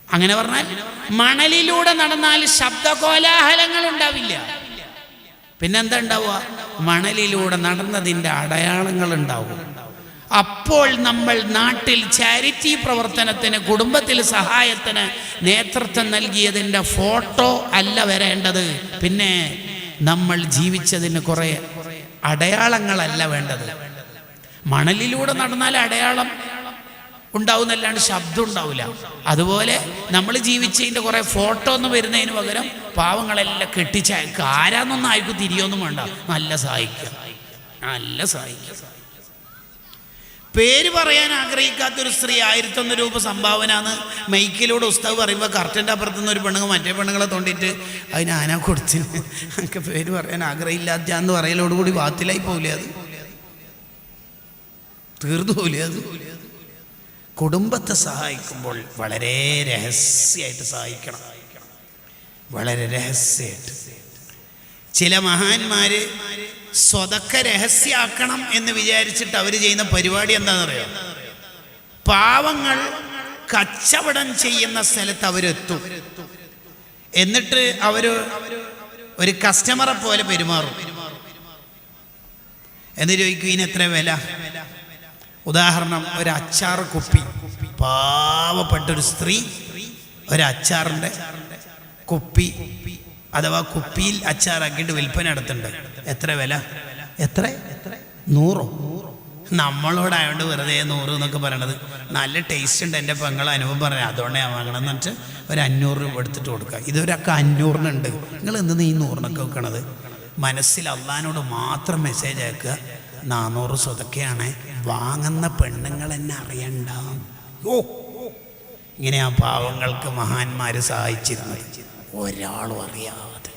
അങ്ങനെ പറഞ്ഞാൽ മണലിലൂടെ നടന്നാൽ ശബ്ദകോലാഹലങ്ങൾ ഉണ്ടാവില്ല. പിന്നെന്താ ഉണ്ടാവുക? മണലിലൂടെ നടന്നതിൻ്റെ അടയാളങ്ങൾ ഉണ്ടാവും. അപ്പോൾ നമ്മൾ നാട്ടിൽ ചാരിറ്റി പ്രവർത്തനത്തിന്, കുടുംബത്തിൽ സഹായത്തിന് നേതൃത്വം നൽകിയതിൻ്റെ ഫോട്ടോ അല്ല വരേണ്ടത്. പിന്നെ നമ്മൾ ജീവിച്ചതിന് കുറേ അടയാളങ്ങളല്ല വേണ്ടത്. മണലിലൂടെ നടന്നാൽ അടയാളം ഉണ്ടാവുന്നല്ലാണ്ട് ശബ്ദം ഉണ്ടാവില്ല. അതുപോലെ നമ്മൾ ജീവിച്ചതിൻ്റെ കുറേ ഫോട്ടോ ഒന്നും വരുന്നതിന് പകരം പാവങ്ങളെല്ലാം കെട്ടിച്ചയക്കുക. ആരാന്നൊന്നും ആർക്കും തിരിയൊന്നും വേണ്ട, നല്ല സഹായിക്കുക. പേര് പറയാൻ ആഗ്രഹിക്കാത്തൊരു സ്ത്രീ 1001 രൂപ സംഭാവന എന്ന് മൈക്കിലൂടെ ഉസ്താവ് പറയുമ്പോൾ കർട്ടൻ്റെ അപ്പുറത്തുനിന്ന് ഒരു പെണ്ണുങ്ങൾ മറ്റേ പെണ്ണുങ്ങളെ തോണ്ടിയിട്ട് അതിന് ആനാ കൊടുത്തിന്, എനിക്ക് പേര് പറയാൻ ആഗ്രഹമില്ലാത്ത പറയലോടുകൂടി ബാത്തിലായി പോവില്ലേ? അത് തീർന്നു പോവില്ലേ? അത് കുടുംബത്തെ സഹായിക്കുമ്പോൾ വളരെ രഹസ്യമായിട്ട് സഹായിക്കണം, വളരെ രഹസ്യമായിട്ട്. ചില മഹാന്മാര് സ്വതക്ക രഹസ്യാക്കണം എന്ന് വിചാരിച്ചിട്ട് അവർ ചെയ്യുന്ന പരിപാടി എന്താണെന്നറിയോ? പാവങ്ങൾ കച്ചവടം ചെയ്യുന്ന സ്ഥലത്ത് അവരെത്തും. എന്നിട്ട് ഒരു കസ്റ്റമറെ പോലെ പെരുമാറും. എന്നിട്ട് ചോദിക്കും, ഇതിനെത്ര വില? ഉദാഹരണം, ഒരു അച്ചാർ കുപ്പി. പാവപ്പെട്ടൊരു സ്ത്രീ ഒരു അച്ചാറിൻ്റെ കുപ്പി അഥവാ കുപ്പിയിൽ അച്ചാറാക്കിയിട്ട് വിൽപ്പന നടത്തുന്നുണ്ട്. എത്ര വില? എത്ര? 100. നമ്മളോടായതുകൊണ്ട് വെറുതെ 100 എന്നൊക്കെ പറയണത്. നല്ല ടേസ്റ്റ് ഉണ്ട്. എൻ്റെ പെങ്ങളെ അനുഭവം പറയാം, അതുകൊണ്ട് ഞാൻ വാങ്ങണമെന്ന് വെച്ചാൽ ഒരു 500 രൂപ എടുത്തിട്ട് കൊടുക്കുക. ഇതൊരൊക്കെ 500-നുണ്ട്. നിങ്ങൾ എന്തിനാ ഈ 100-നൊക്കെ വെക്കണത്? മനസ്സിൽ അള്ളാഹിനോട് മാത്രം മെസ്സേജ് അയക്കുക, 400 സ്വതക്കെയാണ്, വാങ്ങുന്ന പെണ്ണുങ്ങൾ എന്നെ അറിയണ്ട. ഓ, ഇങ്ങനെ ആ പാവങ്ങൾക്ക് മഹാന്മാർ സഹായിച്ചിരുന്നത്, ഒരാളും അറിയാതെ.